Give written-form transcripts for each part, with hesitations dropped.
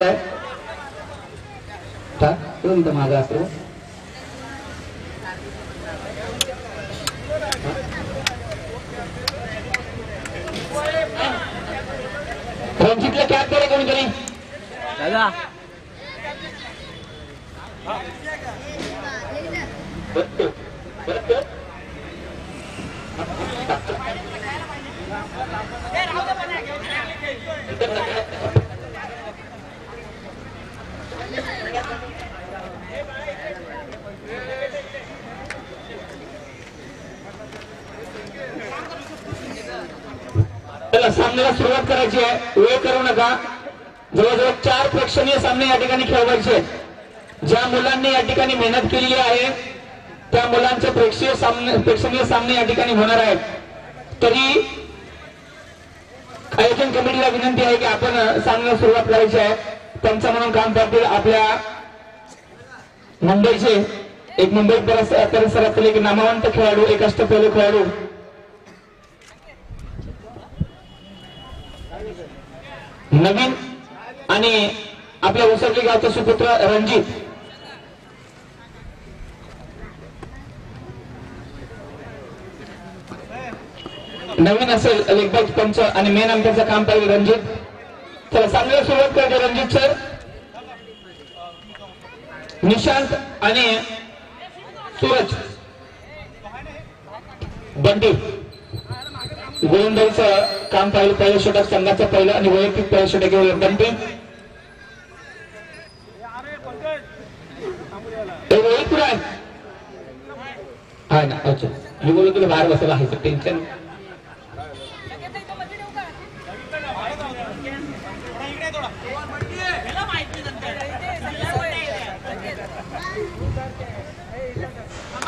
मागा असतो रणजितला कॅप करे कोणीतरी दादा सामन्याला सुरुवात करायची आहे. वेळ करू नका. जवळजवळ 4 प्रेक्षणीय सामने या ठिकाणी खेळवायचे. ज्या मुलांनी या ठिकाणी मेहनत केलेली आहे त्या मुलांचे प्रेक्षणीय सामने या ठिकाणी होणार आहेत. तरी आयोजन कमिटीला विनंती आहे की आपण सामन्याला सुरुवात करायची आहे. त्यांचं म्हणून काम करतील आपल्या मुंबईचे एक मुंबई परिसरातील एक नामवंत खेळाडू, एक अष्टपैलू खेळाडू नवीन आणि आपल्या उसरली गावचा सुपुत्र रणजित. नवीन असेल लेगबाज पंच आणि मेन अंपायरचं काम पाहिजे रणजित. चला सामन्याला सुरुवात करते रणजित सर. निशांत आणि सूरज बंटी गोलंदाजीचं काम पाहिलं. पहिलं षटक संघाचं पहिलं आणि वैयक्तिक पहिलं षटक घेऊन बंटी आहे ना. अच्छा मी बोललो तुला बाहेर बसायला आहे टेन्शन.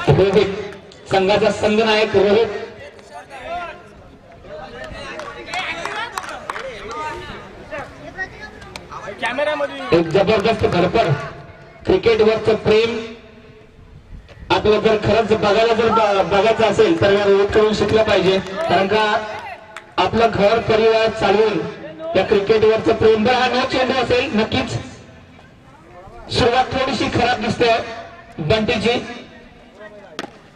रोहित संघाचा संघनायक रोहित एक जबरदस्त घडपड. क्रिकेटवरचं प्रेम आपलं जर खरंच बघायचं असेल तर रोहित कडून शिकलं पाहिजे. कारण का आपलं घर परिवार चालवून या क्रिकेटवरचं प्रेम. बरं हा नो चेंडू असेल नक्कीच. सुरुवात थोडीशी खराब दिसते बंटीची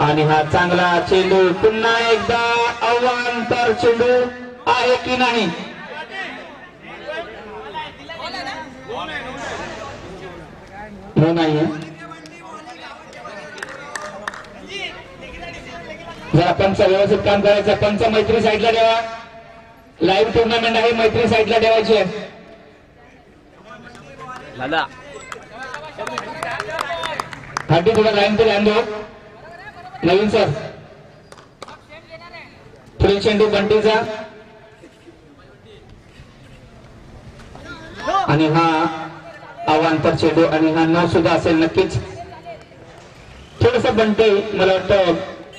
आणि हा चांगला चेंडू. पुन्हा एकदा अवांतर चेंडू आहे की नाही. नाही जर पंच व्यवस्थित काम करायचं. पंच मैत्री साईडला ठेवा. लाईव्ह टुर्नामेंट आहे. मैत्री साईडला ठेवायची आहे. हाटी थोडा लाईन तो ध्यान दो. नवीन सर पुढील चेंडू बंटीचा आणि हा अवांतर चेंडू आणि हा न सुद्धा असेल नक्कीच. थोडस बंटी मला वाटतं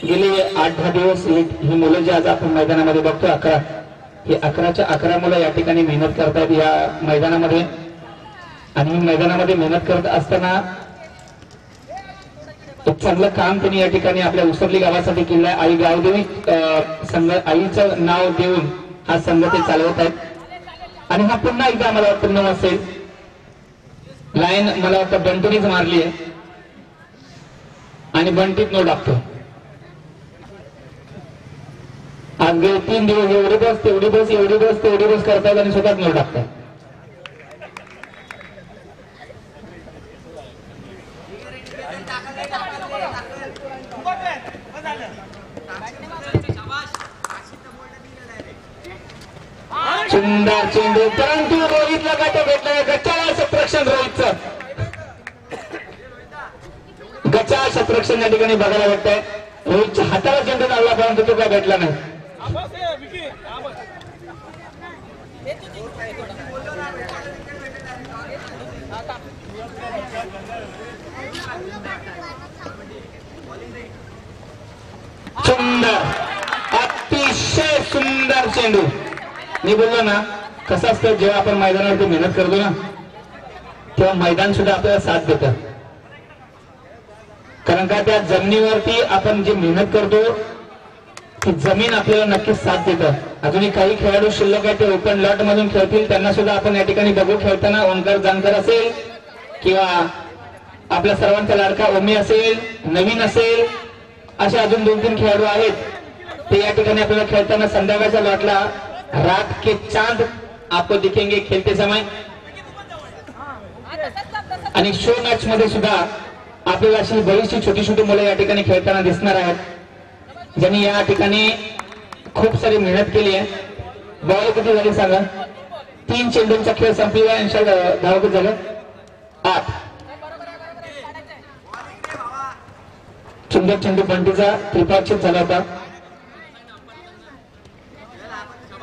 गेले 8-10 दिवस ही मुलं जी आज आपण मैदानामध्ये बघतो 11 हे 11च्या 11 मुलं या ठिकाणी मेहनत करतात या मैदानामध्ये. आणि मैदानामध्ये मेहनत करत असताना एक चांगलं काम त्यांनी या ठिकाणी आपल्या उसरली गावासाठी केलं आहे. आई गावदेवी संघ आईचं नाव देऊन हा संघ ते चालवत आहेत. आणि हा पुन्हा एकदा मला वाटतं न असेल. लाईन मला वाटतं बंटीनीच मारली आहे आणि बंटीत नो टाकतो. आज गेले 3 दिवस एवढी बस तेवढी बस एवढी बस तेवढी बस करतायत आणि स्वतःच नो टाकतात. सुंदर चेंडू परंतु रोहितला गाठ भेटला. गचाळ शतरक्षण रोहितचं. गचाळ शतरक्षण या ठिकाणी बघायला भेटतंय. रोहितच्या हाताला चेंडू लागला परंतु तो काय भेटला नाही. सुंदर अतिशय सुंदर चेंडू. मी बोललो ना कसं असतं जेव्हा आपण मैदानावरती मेहनत करतो ना तेव्हा मैदान सुद्धा आपल्याला साथ देतं. कारण का त्या जमिनीवरती आपण जी मेहनत करतो की जमीन आपल्याला नक्कीच साथ देतं. अजूनही काही खेळाडू शिल्लक आहे ते ओपन लॉट मधून खेळतील, त्यांना सुद्धा आपण या ठिकाणी बघू खेळताना. ओंकार जानकर असेल किंवा आपल्या सर्वांचा लाडका ओमी असेल, नवीन असेल, असे अजून 2-3 खेळाडू आहेत ते या ठिकाणी आपल्याला खेळताना संध्याकाळच्या लॉटला रात के चांद आपको दिखेंगे खेळते समय. आणि शो मॅच मध्ये सुद्धा आपल्याला अशी बरीचशी छोटी छोटी मुलं या ठिकाणी खेळताना दिसणार आहेत, ज्यांनी या ठिकाणी खूप सारी मेहनत केली आहे. बॉल किती झाली सांगा? 3 चेंडूंचा खेळ संपलेला आहे. धाव किती झालं? 8. सुंदर चेंडू बंटीचा त्रिपाक्षिक झाला होता.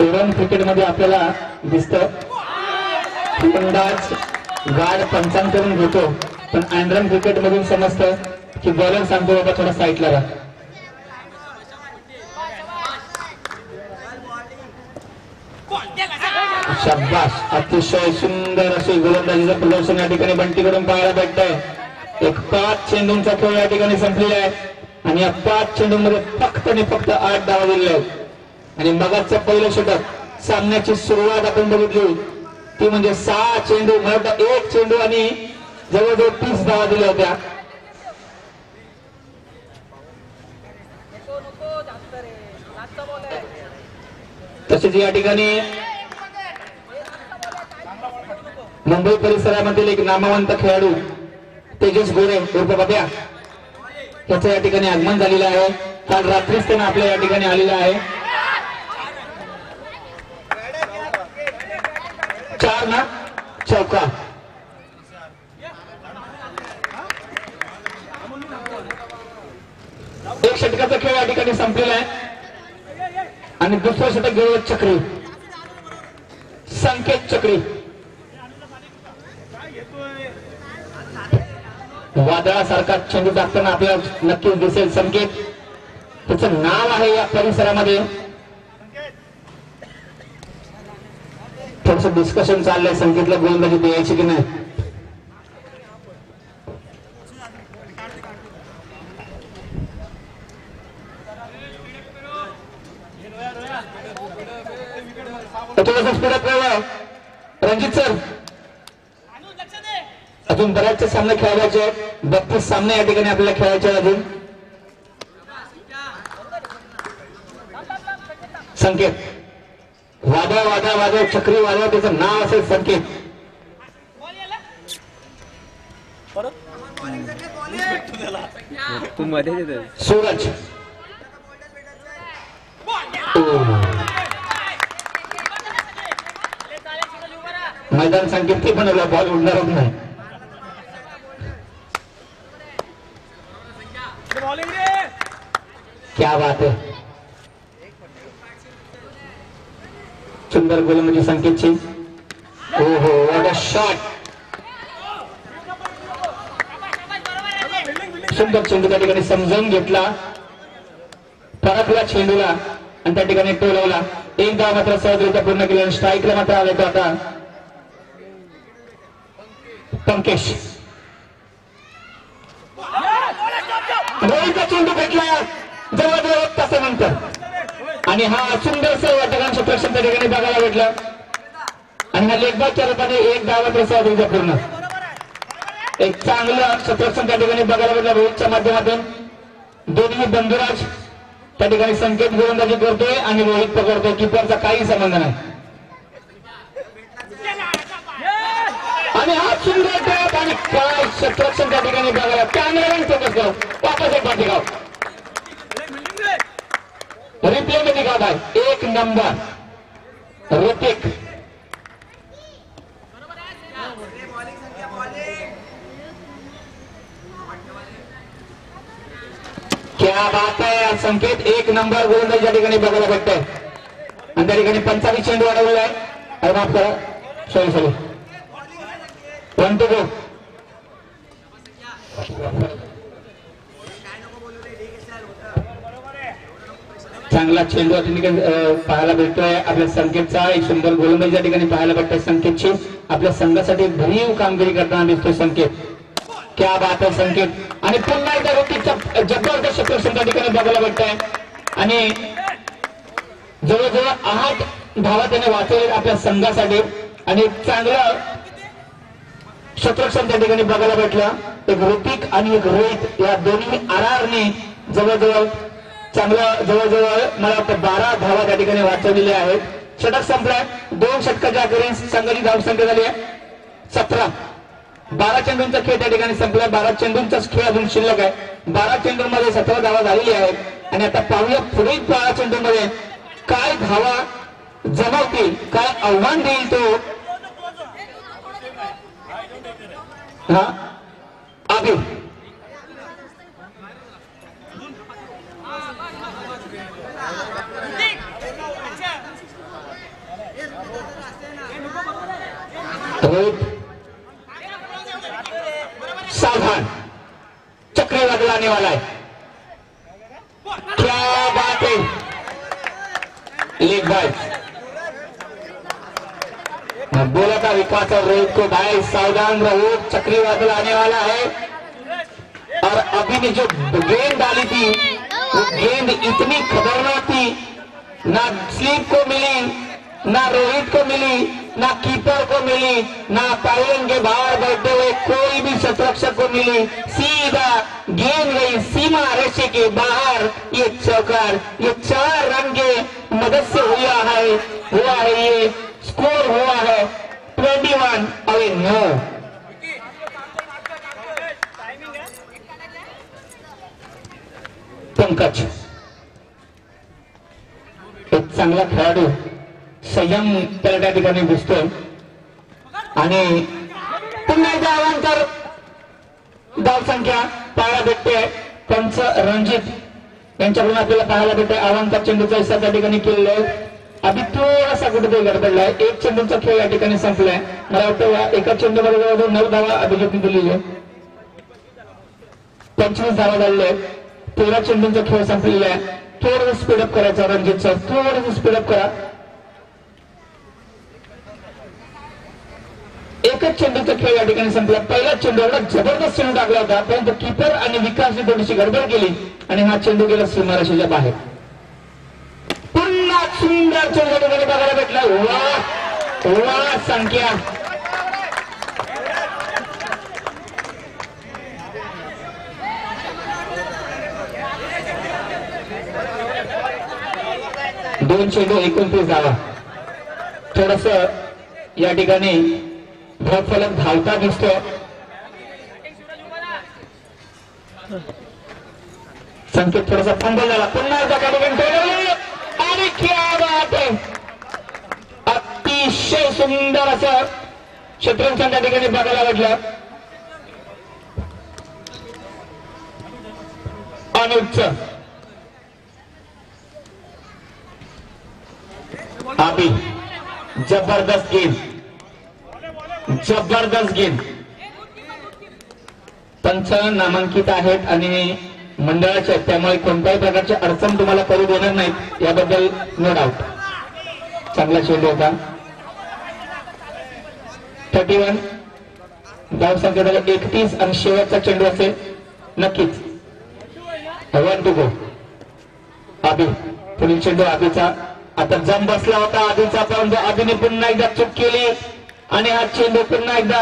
ओव्हर क्रिकेट मध्ये आपल्याला दिसतं फलंदाज गाड पंचांकरून घेतो, पण अँड्रम क्रिकेट मधून समजतं की बॉलर सांगतो बाबा थोडा साईडला राहा. शाबाश, अतिशय सुंदर असे गोलंदाजीचं प्रदर्शन या ठिकाणी बंटीकडून पाहायला भेटतंय. एक 5 चेंडूंचा खेळ या ठिकाणी संपलेला आहे आणि या 5 चेंडूंमध्ये फक्त आणि फक्त 8 धावा दिलेल्या आहेत. आणि मगाचं पहिलं षटक सामन्याची सुरुवात आपण बघितली ती म्हणजे 6 चेंडू, 1 चेंडू आणि जवळजवळ 30 धावा दिल्या होत्या. तसेच या ठिकाणी मुंबई परिसरामधील एक नामवंत खेळाडू तेजस गोरे उर्फ बाब्या याचं या ठिकाणी आगमन झालेलं आहे. काल रात्रीच त्यांना आपल्या या ठिकाणी आलेला आहे. 4 ना चौका. एक षटकाचा खेळ या ठिकाणी संपलेला आहे आणि दुसरं षटक गेलं चक्री, संकेत चक्री. वादळासारखा चेंडू टाकताना आपल्याला नक्कीच दिसेल संकेत. त्याचं नाव आहे या परिसरामध्ये. थोडस डिस्कशन चाललंय संकेतला गोलंदाजी द्यायची की नाही. थोडंसं स्पीडअप करावं रणजित सर. अजून बऱ्याचशे सामने खेळायचे आहेत. 32 सामने या ठिकाणी आपल्याला खेळायचे आहेत अजून. संकेत वादळ वादळ वादळ चक्री वादळ त्याचं नाव असेल संकेत. सूरज मैदान संकेत ते बनवलं, बॉल उडणारच नाही. क्या बात है, सुंदर गोलंदाजी संकेतची. ओहो व्हॉट अ शॉट. सुंदर चेंडू त्या ठिकाणी समजावून घेतला, परतला चेंडूला आणि त्या ठिकाणी टोलवला. 1 धाव मात्र सहजरित्या पूर्ण केली आणि स्ट्राईकला मात्र आले तो आता पंकेश. रोहितचा चेंडू भेटला जवळजवळ 1 तासानंतर आणि हा सुंदर षटकांचं क्षेत्ररक्षण त्या ठिकाणी बघायला भेटलं आणि हा लेगबॉलच्या रूपाने 1 धाव मात्र सहजरित्या पूर्ण. एक चांगलं क्षेत्ररक्षण त्या ठिकाणी बघायला भेटलं रोहितच्या माध्यमातून. दोन्ही बंधुराज त्या ठिकाणी संकेत गोलंदाजी करतोय आणि रोहित पकडतोय. किपरचा काही संबंध नाही आणि हा सुंदर टॅप आणि काय क्षेत्ररक्षण त्या ठिकाणी बघायला. कॅमेरामॅन फोकस करो, वापस एक बार दिखाओ, रिप्ले में दिखा भाई. 1 नंबर ऋतिक. क्या बात आहे. संकेत 1 नंबर गोलंदाजी त्या ठिकाणी बघायला भेटतंय आणि त्या ठिकाणी 45 चेंडू अडवलेला आहे. माफ करा, सॉरी 1 to go. चांगला चेंडू पाहायला भेटतोय आपल्या संकेतचा. एक सुंदर गोलंदाजी या ठिकाणी पाहायला भेटतोय संकेतची. आपल्या संघासाठी भरीव कामगिरी करताना दिसतोय संकेत. क्या बात आहे संकेत. आणि पुन्हा एकदा ऋतिकचा जबरदस्त क्षेत्ररक्षण त्या ठिकाणी बघायला भेटतंय आणि जवळजवळ 8 धावा त्याने वाचवले आपल्या संघासाठी आणि चांगलं क्षेत्ररक्षण त्या ठिकाणी बघायला भेटलं. एक ऋतिक आणि एक रोहित या दोन्ही आरआरने जवळजवळ चांगलं जवळजवळ मला वाटतं 12 धावा त्या ठिकाणी वाचवलेल्या आहेत. षटक संपलाय. 2 षटकाच्या अखेरीस संघाची धावसंख्या झाली आहे 17. 12 चेंडूंचा खेळ त्या ठिकाणी संपलाय. 12 चेंडूंचाच खेळ अजून शिल्लक आहे. 12 चेंडूंमध्ये 17 धावा झालेली आहेत आणि आता पाहूया पुढील 12 चेंडूंमध्ये काय धावा जमावतील, काय आव्हान देईल तो आबिर. रोहित सावधान, चक्रवात लाने वाला है. क्या बात है, लीग बाय. बोला था विकास और रोहित को भाई सावधान रहो, चक्रवात आने वाला है. और अभी ने जो गेंद डाली थी वो गेंद इतनी खतरनाक थी, ना स्लीप को मिली, ना रोहित को मिली, ना कीपर को मिली, ना पायलन के बाहर बैठे हुए कोई भी शतरक्षक को मिली. सीधा गेंद गई सीमा रेषे के बाहर. ये चौकार, ये 4 रन के मदद से हुआ है ये स्कोर हुआ है 21-9. पंकज एक चांगला खेळाडू, संयम त्याला त्या ठिकाणी दिसतोय आणि पुन्हा एकदा अवांतर धावसंख्या पाहायला भेटते. पंच रणजित यांच्याकडून आपल्याला पाहायला भेटते. अवांतर चेंडूचा हिस्सा त्या ठिकाणी केलेला आहे. अभी थोडासा कुठेतरी गडबडलाय. 1 चेंडूचा खेळ या ठिकाणी संपलाय. मला वाटतं या एका चेंडूमध्ये जवळजवळ 9 धावा अभिजितने दिलेली आहे. 25 धावा झालेल्या आहेत. 13 चेंडूंचा खेळ संपलेला आहे. थोडं स्पीडअप करायचा रणजितचा, थोडं स्पीडअप करा. एकच चेंडूचा खेळ या ठिकाणी संपला. पहिला चेंडू एवढा जबरदस्त चेंडू टाकला होता, परंतु कीपर आणि विकासने थोडीशी गडबड केली आणि हा चेंडू गेला सीमारेषेच्या बाहेर. पुन्हा सुंदर चेंडू ठिकाणी बघायला भेटला. वा संख्या. दोन चेंडू 29 धावा. थोडस या ठिकाणी फलक धावता दिसतो. संकेत थोडासा फंबल झाला. पुन्हा एकदा त्या ठिकाणी आणि क्या बात आहे, अतिशय सुंदर असं क्षेत्ररक्षण त्या ठिकाणी बघायला भेटलं. अनुज अभी जबरदस्त गेंद, जबरदस्त गेंद. पंच नामांकित आहेत आणि मंडळाचे, त्यामुळे कोणत्याही प्रकारची अडचण तुम्हाला करू देणार नाहीत याबद्दल नो डाऊट. चांगला चेंडू होता. 31 धावसंख्या 31 आणि शेवटचा चेंडू असेल नक्कीच. 1 to go. अभी पुढील चेंडू अभिचा. आता जम बसला होता आधीचा, परंतु अभिने पुन्हा एकदा चूक केली आणि हा चेंडू पुन्हा एकदा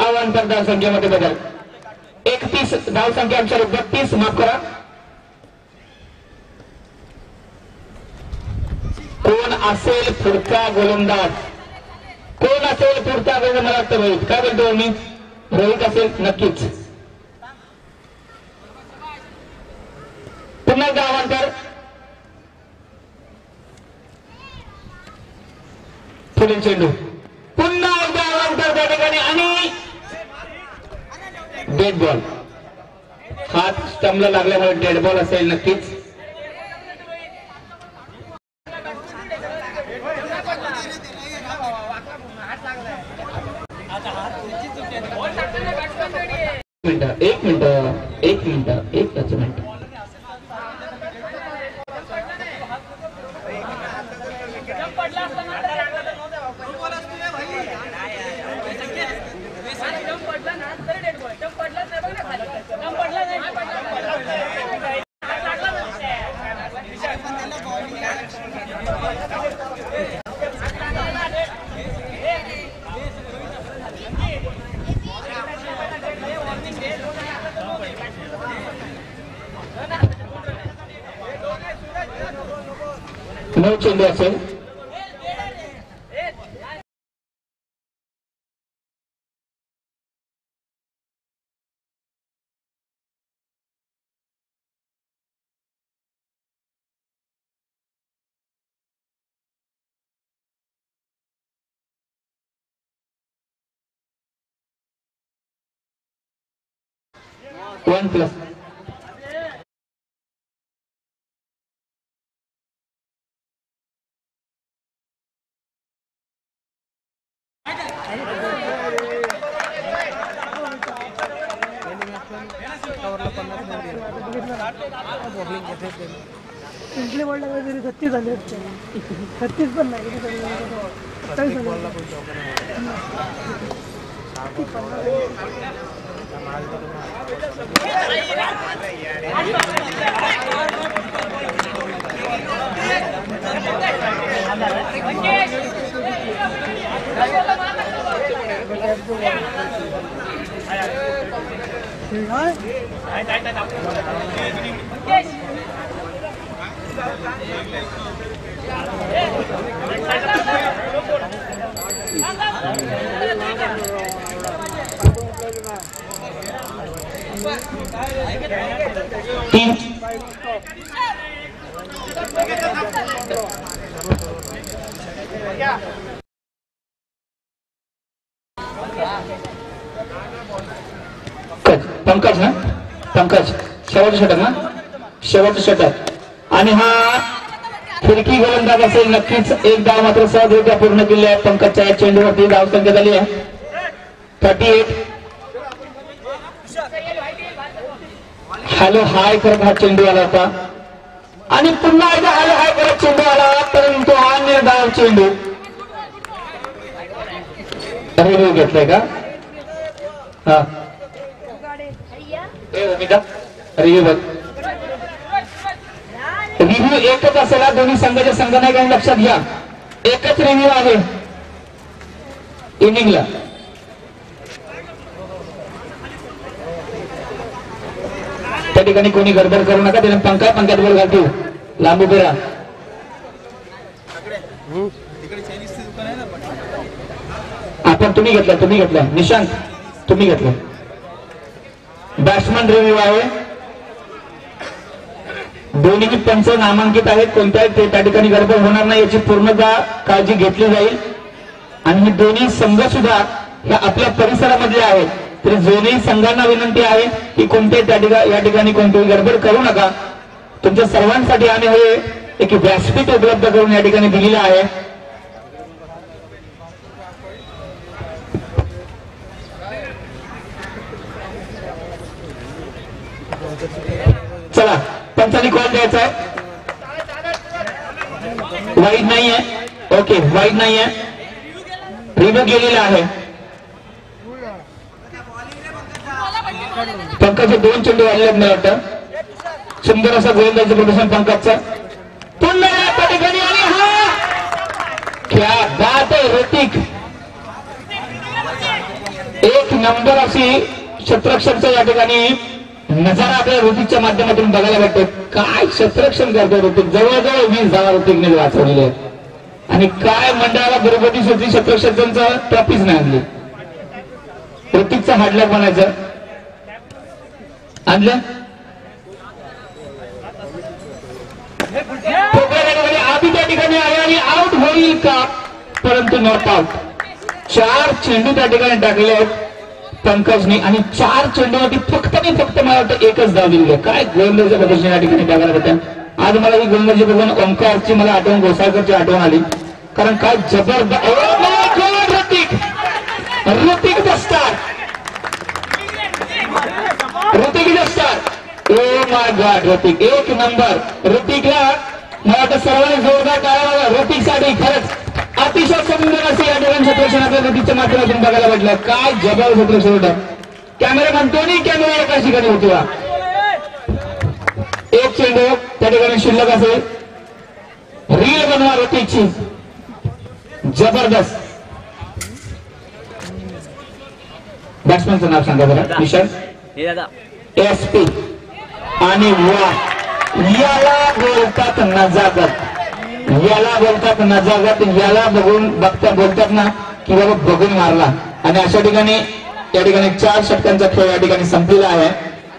अवांतर धावसंख्येमध्ये बदल. 31 धावसंख्या, 32 माफ करा. कोण असेल पुढचा गोलंदाज, कोण असेल पुढचा गोलंदाज? मला वाटतं रोहित. काय बोलतो मी? रोहित असेल नक्कीच. पुन्हा एकदा अवांतर. पुढील चेंडू पुन्हा एकदा अवांतर त्या ठिकाणी आणि डेड बॉल. हात स्टंपला लागल्यामुळे डेड बॉल असेल नक्कीच. एक मिनिट एकच मिनिट. 9 चेंडू असेल. One plus. इंटली बॉल लागला तरी 36 झाले 36 पण नाही 27 तीन. पंकज ना पंकज शेवटचं षटक ना शेवटचं षटक आणि हा फिरकी गोलंदाज असेल. नक्कीच एक धाव मात्र सहजरित्या पूर्ण केली आहे. पंकजच्या या चेंडूवरती धाव संख्या झाली आहे 38. हॅलो हाय करत हा चेंडू आला होता आणि पुन्हा एकदा हॅलो हाय करत चेंडू आला परंतु हा निर्धाव चेंडू रिव्ह्यू घेतलाय का? हा रिव्ह्यू बघ. रिव्ह्यू एकच असेल दोन्ही संघाच्या संघनायकांनी लक्षात घ्या. एकच रिव्ह्यू आहे इनिंगला. त्या ठिकाणी कोणी गडबड करू नका. त्याने पंखात बॉल घालतो लांबू बेरा. आपण तुम्ही घेतला निशांत तुम्ही घेतला. बॅट्समन रिव्ह्यू आहे. दोन्ही पंच नामांकित आहेत. कोणत्याही त्या ठिकाणी गडबड होणार नाही याची पूर्णतः काळजी घेतली जाईल. आणि हे दोन्ही संघ सुद्धा ह्या आपल्या परिसरामधले आहेत. तरी दोन्ही संघांना विनंती आहे की कोणत्याही या ठिकाणी कोणतीही गडबड करू नका. तुमच्या सर्वांसाठी आम्ही हे एक व्यासपीठ उपलब्ध करून या ठिकाणी दिलेलं आहे. चला पंचांनी कॉल द्यायचा आहे. वाईड नाहीये. ओके वाईड नाहीये. रिव्ह्यू गेलेला आहे. पंकजचे 2 चेंडू आलेले मला वाटतं. सुंदर असं गोलंदाजी प्रदर्शन पंकजचं. पुन्हा या ठिकाणी आणि हा क्या बात आहे ऋतिक. एक नंबर अशी क्षेत्ररक्षणचं या ठिकाणी नजारा आपल्या ऋतिकच्या माध्यमातून बघायला भेटतो. काय क्षेत्ररक्षण करतो ऋतिक. जवळजवळ 20 धावा ऋतिकने वाचवलेले आहेत आणि काय मंडळाला बरोबरी सुद्धा क्षेत्ररक्षकांचं ट्रॉफीच नाही आणली. ऋतिकचा हाडलॅक बनायचं आणलं. आधी त्या ठिकाणी आहे आणि आउट होईल का परंतु नॉट आउट. 4 चेंडू त्या ठिकाणी टाकले आहेत पंकजने आणि 4 चेंडूवरती फक्त मला वाटतं एकच धाव दिली आहे. काय गोलंदाजी प्रदर्शन या ठिकाणी बघायला भेटतं. आज मला ही गोलंदाजी बघून ओंकारची मला आठवण घोसाळकरची आठवण आली. कारण काय जबरदस्त Hrithik the star. Hrithik the star. Oh my God Hrithik एक नंबर. ऋतिकला मला वाटतं सर्वांनी जोरदार टाळ्या. ऋतिकसाठी खरंच अतिशय सुंदर असे या ठिकाणी क्षेत्ररक्षण आपल्या ऋतिकच्या माध्यमातून बघायला भेटलं. काय जबर क्षेत्ररक्षण होतं. कॅमेरामॅन दोन्ही कॅमेरा एकाच ठिकाणी होते. एक चेंडू त्या ठिकाणी शिल्लक असेल. रील बनवा ऋतिकची जबरदस्त. बॅट्समनचं नाव सांगा बरं. निशांत SP आणि वा याला बोलतात नजाकत. याला बोलतात नजाकत, याला बघता बोलतात ना की बाबा बघून मारला. आणि अशा ठिकाणी या ठिकाणी 4 षटकांचा खेळ या ठिकाणी संपलेला आहे.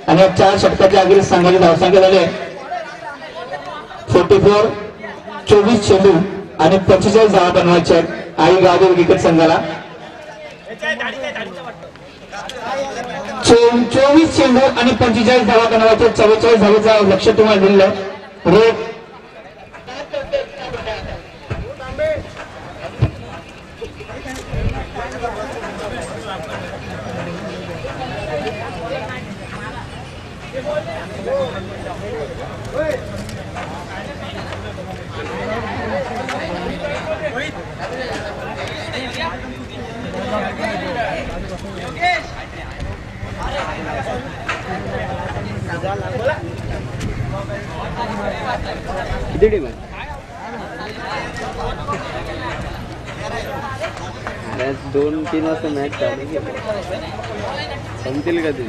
आणि या 4 षटकाच्या अखेर संघाची धावसंख्या झाली 44. 24 चेंडू आणि 45 धावा बनवायच्या आहेत आई गावदेव क्रिकेट संघाला. 24 चेंडू आणि 45 धावा बनवायचे. 44 धावेचा लक्ष तुम्हाला दिलेलं आहे. किती टीम आहे? अरे 2-3 वाजता मॅच चालू केली. संपतील का ते?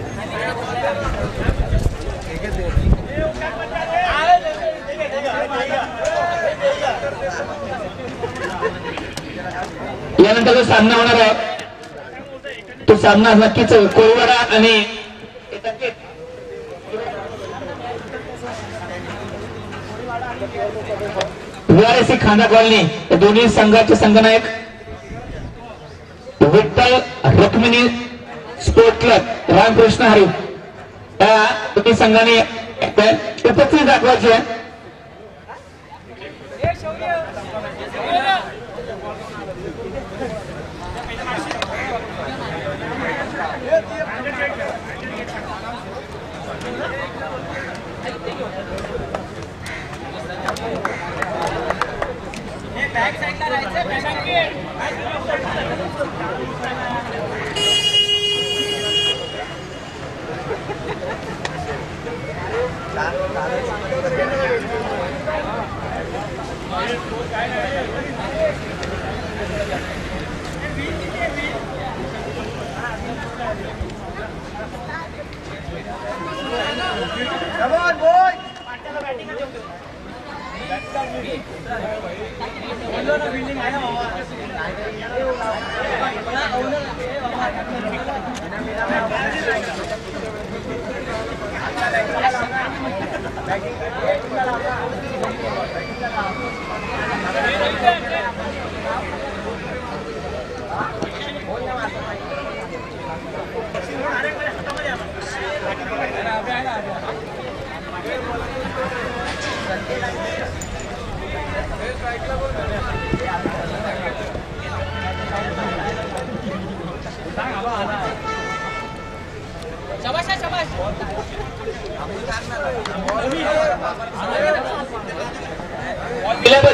यानंतर जो सामना होणार आहे तो सामना नक्कीच कोळवाडा आणि VRSC खांदा कॉलनी या दोन्ही संघाचे संघनायक विठ्ठल रुक्मिणी स्पोर्ट क्लब रामकृष्ण हरी या दोन्ही संघाने उपस्थिती दाखवायची आहे.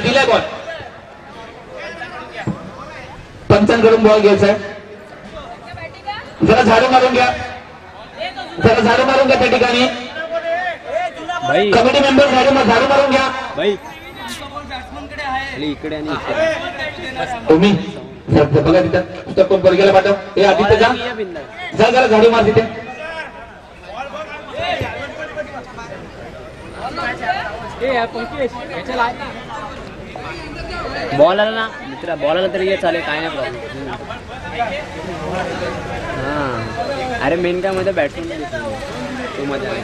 दिला बॉल पंचांकडून बॉल घ्यायचा. जरा झाडू मारून घ्या, जरा झाडू मारून घ्या त्या ठिकाणी. कमिटी मेंबर झाडू मारून घ्या. इकडे आणि इकडे तुम्ही बघा तिथं कोण बरं गेला पाठव. हे आदित्य जा जा जरा झाडू मार तिथे. बॉल आला ना मित्रा, बॉल आला तरी चालेल, काय नाही प्रॉब्लेम. हां अरे मेन काय मध्ये बॅट्समॅन तो मजा आली.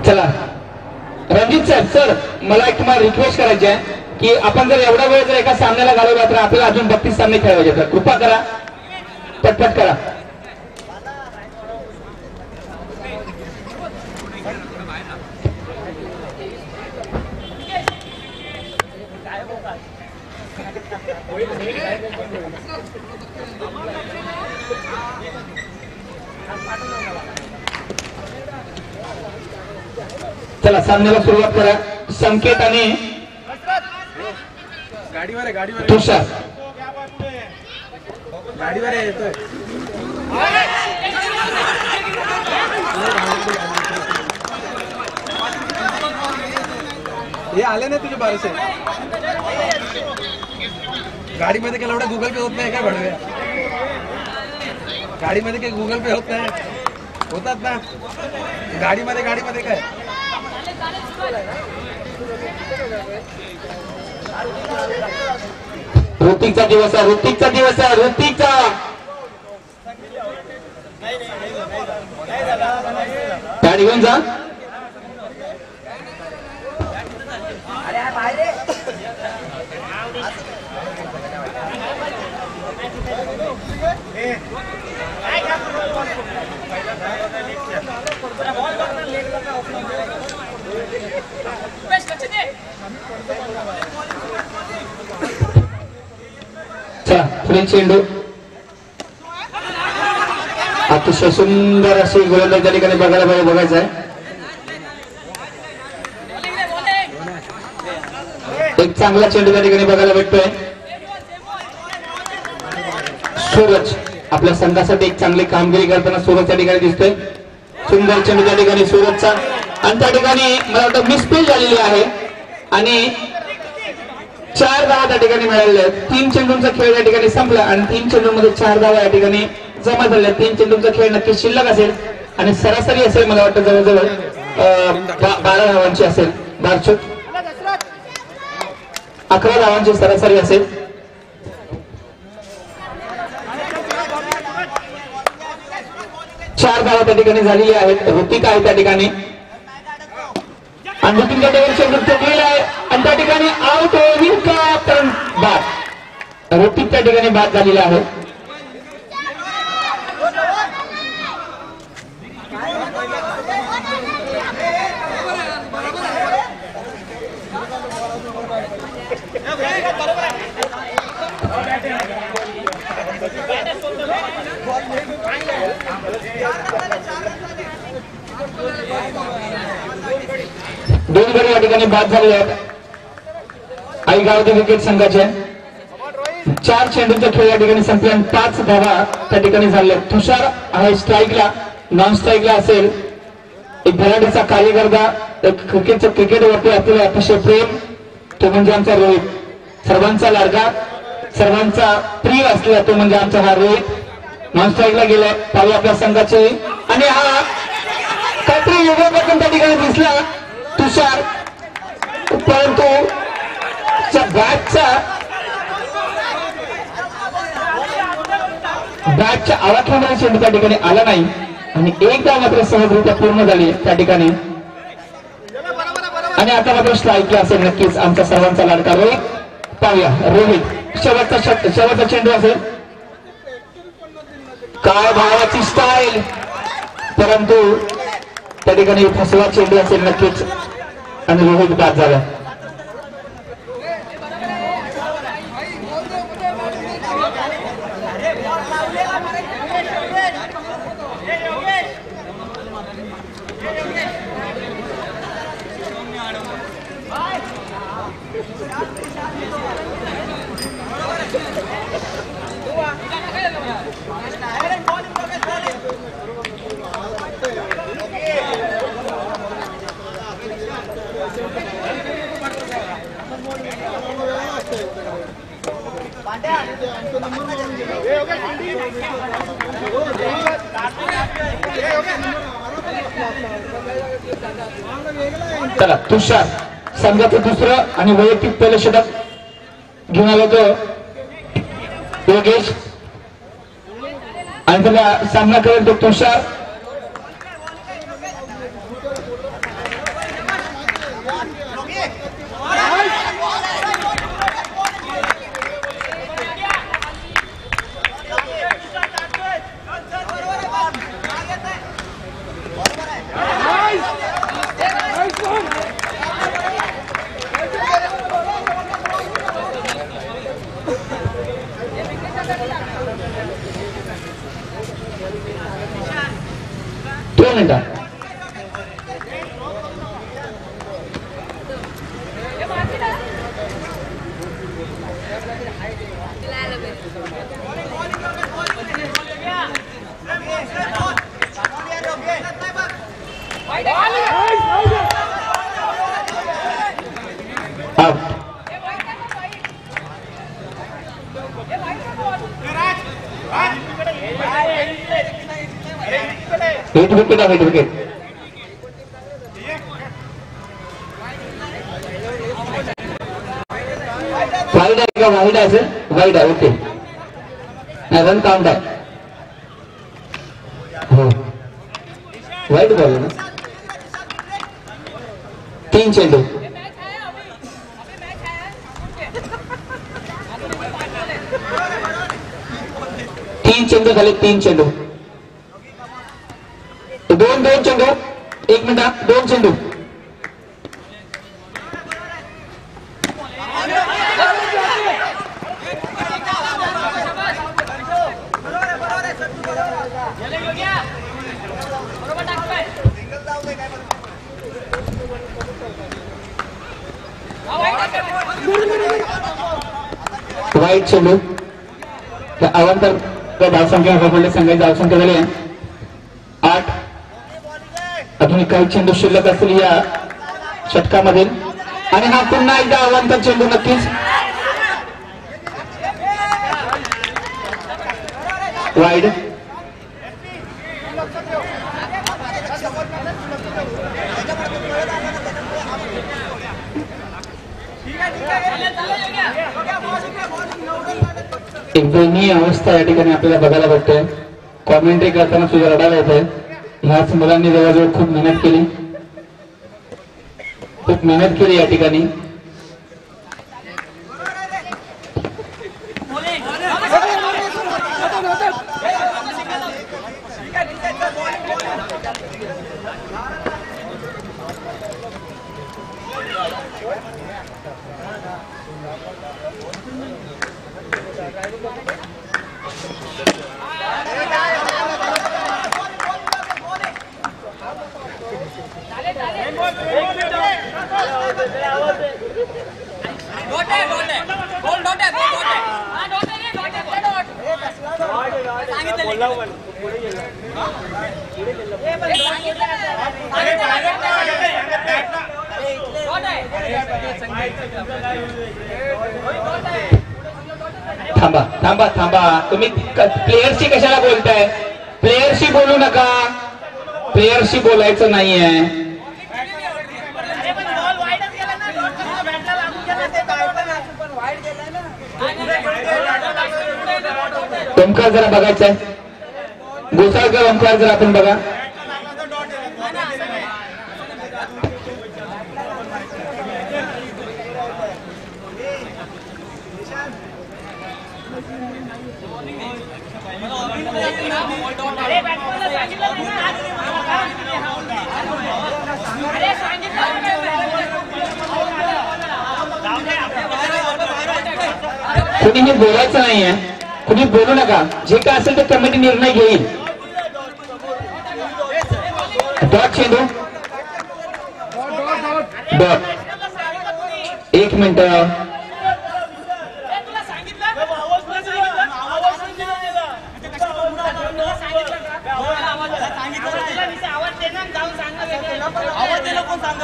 चला रणजित साहेब, सर मला एक तुम्हाला रिक्वेस्ट करायची आहे की आपण जर एवढा वेळ जर एका सामन्याला घालवला तर आपल्याला अजून 32 सामने खेळवायचे, तर कृपा करा पटपट करा. चला सामन्याला सुरुवात करा. संकेत आणि तुषार. गाडीवर येतोय. हे आले नाही तुझे बारसे. गाडीमध्ये काय एवढा गुगल पे होत नाही काय भडव्या? गाडीमध्ये काही गुगल पे होत नाही. होतात ना गाडीमध्ये काय. ऋतिकचा दिवस आहे. ऋतिकचा गाडी घेऊन जा. चला पुढे चेंडू. अतिशय सुंदर अशी गोलंदाजी त्या ठिकाणी बघायचं आहे. एक चांगला चेंडू त्या ठिकाणी बघायला भेटतोय. सूरज आपल्या संघासाठी एक चांगली कामगिरी करताना सूरज त्या ठिकाणी दिसतोय. सुंदर चेंडू त्या ठिकाणी सूरजचा आणि त्या ठिकाणी मला वाटतं मिसफील्ड झालेली आहे आणि 4 धावा त्या ठिकाणी मिळालेल्या आहेत. 3 चेंडूंचा खेळ या ठिकाणी संपला आणि 3 चेंडूंमध्ये 4 धावा या ठिकाणी जमा झाल्या. 3 चेंडूंचा खेळ नक्की शिल्लक असेल आणि सरासरी असेल मला वाटतं जवळजवळ 12 धावांची असेल. 11 धावांची सरासरी असेल. चार धावा त्या ठिकाणी झालेली आहेत. ऋतिक आहे त्या ठिकाणी आणि ऋतिक चेंडू ठोकलेला आहे आणि त्या ठिकाणी आउट होईल का पण बाद. ऋतिक त्या ठिकाणी बाद झालेला आहे. दोन गडी या ठिकाणी बाद झालेले आहेत. आई गावठी क्रिकेट संघाचे 4 चेंडूंचा खेळ या ठिकाणी संपला आणि 5 धावा त्या ठिकाणी झाल्या. तुषार आहे स्ट्राईकला. नॉन स्ट्राईकला असेल. एक भराडीचा कार्यकर्ता. एक क्रिकेटवरती आपल्याला अतिशय प्रेम तो म्हणजे आमचा रोहित. सर्वांचा लाडका सर्वांचा प्रिय असलेला तो म्हणजे आमचा हा रोहित. नॉन स्ट्राईकला गेलाय. पाहूया आपल्या संघाचे आणि हा काहीतरी योगापासून त्या ठिकाणी दिसला तुषार परंतु बॅटच्या आवाक्यामध्ये चेंडू त्या ठिकाणी आला नाही आणि एकदा मात्र सहजरित्या पूर्ण झाली त्या ठिकाणी आणि आता मात्र स्ट्राईकला असेल नक्कीच आमचा सर्वांचा लाडका रोहित. पाहूया रोहित शेवटचा चेंडू असेल. काय भावाची स्टाईल परंतु त्या ठिकाणी फसवा चेंडू असेल नक्कीच आणि रोहित बाद झाला. चला तुषार संघाचं दुसरं आणि वैयक्तिक पहिलं षटक घेऊन आलो होतो योगेश आणि त्याला सामना करेल तो तुषार. आउट. हिट विकेट आहे, हिट विकेट. वाईड आहे का? वाईड आहे सर, वाईड आहे. ओके, रन काउंट आहे. हो, वाईड बॉल आहे ना. 3 चेंडू. 3 चेंडू झाले, 3 चेंडू. 2 चेंडू. 1 मिनिट, 2 चेंडू. वाईट चेंडू. अवांतर धावसंख्या बोलले संघाची धावसंख्या झाली आहे 8. अजून काही चेंडू शिल्लक असतील या षटकामधील आणि हा पुन्हा एकदा अवांतर चेंडू नक्कीच. वाईड. एक दयनीय अवस्था या ठिकाणी आपल्याला बघायला भेटते. कॉमेंट्री करताना सुद्धा रडायला येत आहे. ह्याच मुलांनी जवळजवळ खूप मेहनत केली या ठिकाणी. थांबा थांबा थांबा, तुम्ही प्लेयरशी कशाला बोलताय? प्लेयरशी बोलू नका, प्लेयरशी बोलायचं नाहीये. ओंकार जरा बघायचंय, गोसाळकर ओंकार जरा आपण बघा. कुणीही बोलायचं नाहीये, कुणी बोलू नका. जे काय असेल ते कमिटी निर्णय घेईल. डॉट चेंडू, डॉट. 1 मिनिट.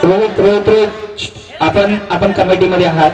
रोहित रोहित रोहित आपण कमिटीमध्ये आहात.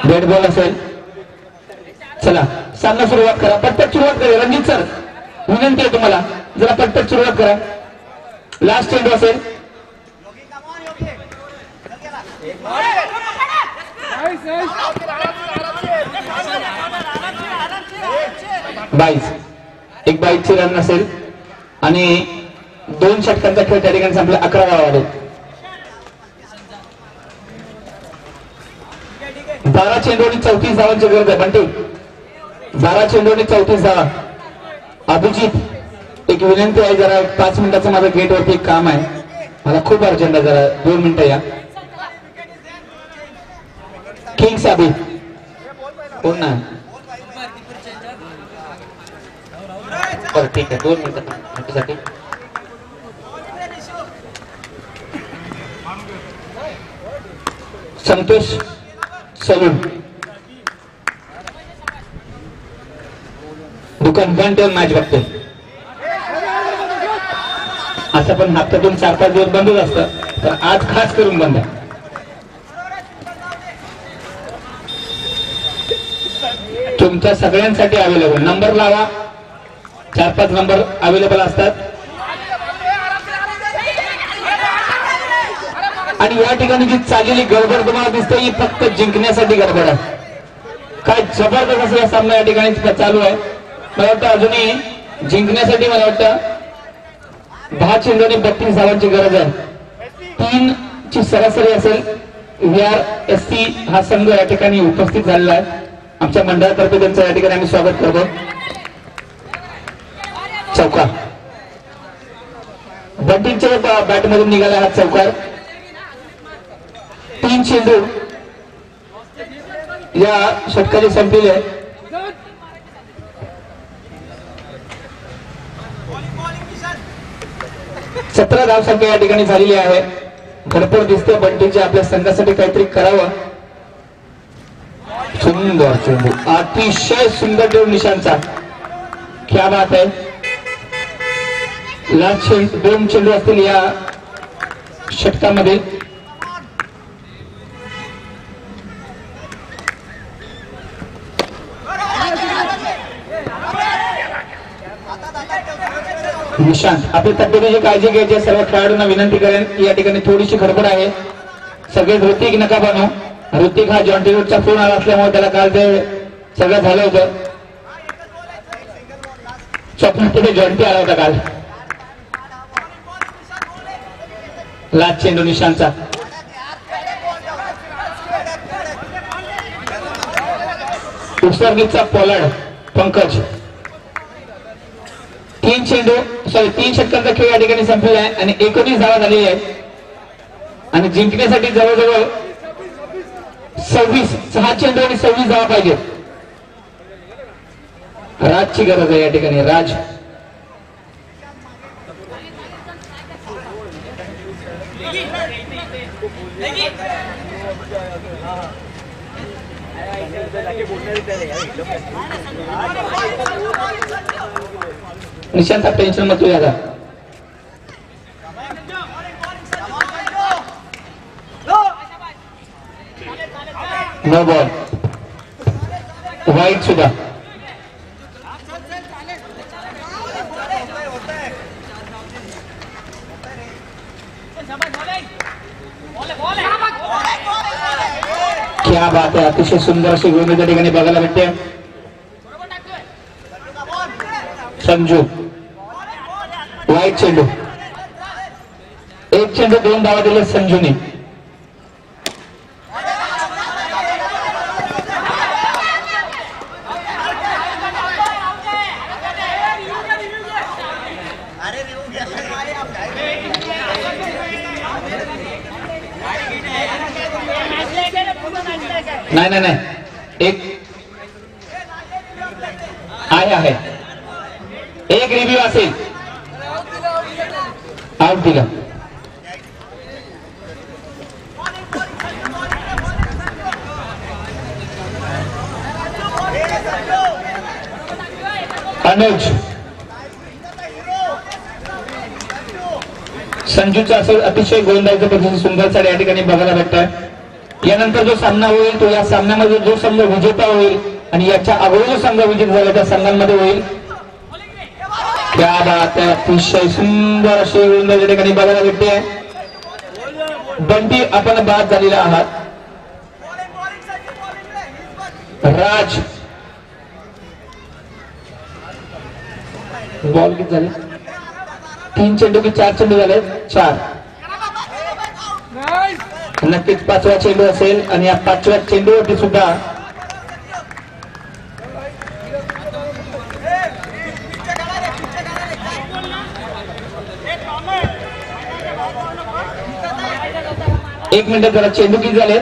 डेड बॉल असेल. चला सामना सुरुवात करा, पटपट सुरुवात करा. रणजित सर विनंती आहे तुम्हाला, जरा पटपट सुरुवात करा. लास्ट चेंडू असेल. 22. एक 22ची रन असेल आणि 2 षटकांचा खेळ त्या ठिकाणी संपला. 11 धावा आले. 12 चेंडू आणि 34 धावांची गरज आहे. बंटी 12 चेंडू आणि 34 धावा. अभिजित एक विनंती आहे, जरा 5 मिनिटाचं माझं गेटवरती एक काम आहे, मला खूप अर्जंट आहे, जरा 2 मिनिटं या. किंग साबी कोण ना, बरं ठीक आहे, 2 मिनिटासाठी. संतोष सलून दुकान बंद ठेवून मॅच बघतोय. असं पण हप्त्यातून 4-5 दिवस बंदच असतं, तर आज खास करून बंद आहे. तुमच्या सगळ्यांसाठी अवेलेबल नंबर लावा, 4-5 नंबर अवेलेबल असतात. आणि या ठिकाणी जी चाललेली गडबड तुम्हाला दिसते ही फक्त जिंकण्यासाठी गडबड आहे. काय जबरदस्त असं या सामना या ठिकाणी चालू आहे. मला वाटतं अजूनही जिंकण्यासाठी मला वाटतं 10 चेंडू आणि 32 धावांची गरज आहे. 3 ची सरासरी असेल. VRSC हा संघ या ठिकाणी उपस्थित झालेला आहे. आमच्या मंडळातर्फे त्यांचं या ठिकाणी आम्ही स्वागत करतो. चौकार बंटींच्या बॅटमधून निघाला हा चौकार. 3 चेंडू या षटकाचे संपलेले आहे. सतरा धावसंख्या या ठिकाणी झालेली आहे. धडपड दिसते बंटीचे आपल्या संघासाठी काहीतरी करावं. सुंदर चेंडू, अतिशय सुंदर चेंडू निशांचा. क्या बात आहे. लास्ट 2 चेंडू असतील या षटकामध्ये. निशांत आपली तब्येतीची काळजी घ्यायची. सर्व खेळाडूंना विनंती करेन की या ठिकाणी थोडीशी गडबड आहे. सगळे ऋतिक नका बनू. ऋतिक हा जॉन्टी रोडचा फोन आला असल्यामुळे त्याला काल ते सगळं झालं होतं. स्वप्नात तिथे जॉन्टी आला होता काल. लास्ट चेंडू निशांतचा. उत्सर्गीचा पोलार्ड पंकज. 3 षटकांचा खेळ या ठिकाणी संपलेला आहे आणि 19 धावा झालेली आहे. आणि जिंकण्यासाठी जवळजवळ 6 चेंडू आणि 26 धावा पाहिजे. राजची गरज आहे या ठिकाणी. राज निशांत आप टेंशन मत लो ज्यादा. No ball. वाईट सुद्धा. क्या बात आहे. अतिशय सुंदर अशी गोलंदाजी त्या ठिकाणी बघायला भेटते. संजू वाईट चेंडू. 1 चेंडू 2 धावा दिले संजूने. नाही एक आहे. एक रिव्ह्यू असेल. आउट दिला. अनुज संजूचा असं अतिशय गोलंदाजीचं प्रदर्शन सुंदर साडे या ठिकाणी बघायला भेटतंय. यानंतर जो सामना होईल तो या सामन्यामध्ये जो संघ विजेता होईल आणि याच्या अगोदर जो संघ विजेता झाला त्या संघांमध्ये होईल. क्या बात आहे. अतिशय सुंदर अशी गोलंदाजी या ठिकाणी बघायला भेटते. बंटी आपण बाद झालेला आहात. राज बॉल किती झाले. 3 चेंडू की 4 चेंडू झाले. 4. नक्कीच 5वा चेंडू असेल आणि या 5व्या चेंडूवरती सुद्धा 1 मिनिट जरा चेंडू किती झाले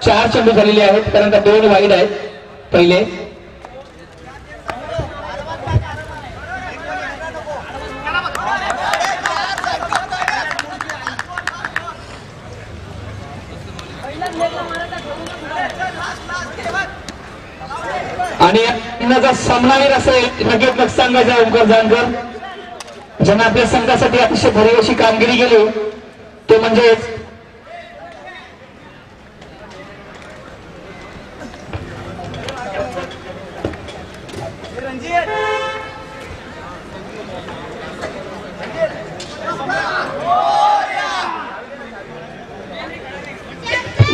4 चेंडू झालेले आहेत कारण का 2 वाईड आहेत पहिले आणि यांचा सामनावीर असेल नगेत सांगायचा ओंकार जानकर ज्यांना आपल्या संघासाठी अतिशय भरीव अशी कामगिरी केली ते म्हणजेच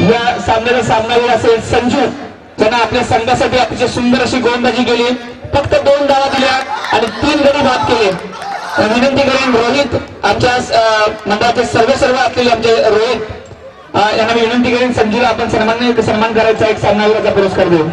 या सामन्याचा सामनावीर असेल संजू ज्यांना आपल्या संघासाठी अतिशय सुंदर अशी गोलंदाजी केली फक्त 2 धावा दिल्या आणि 3 गडी बाद केले विनंती करेन रोहित आमच्या मंडळाचे सर्व असलेले आमचे रोहित यांना मी विनंती करेन संजूला आपण सन्मान करायचा एक सामनावीराचा पुरस्कार देऊ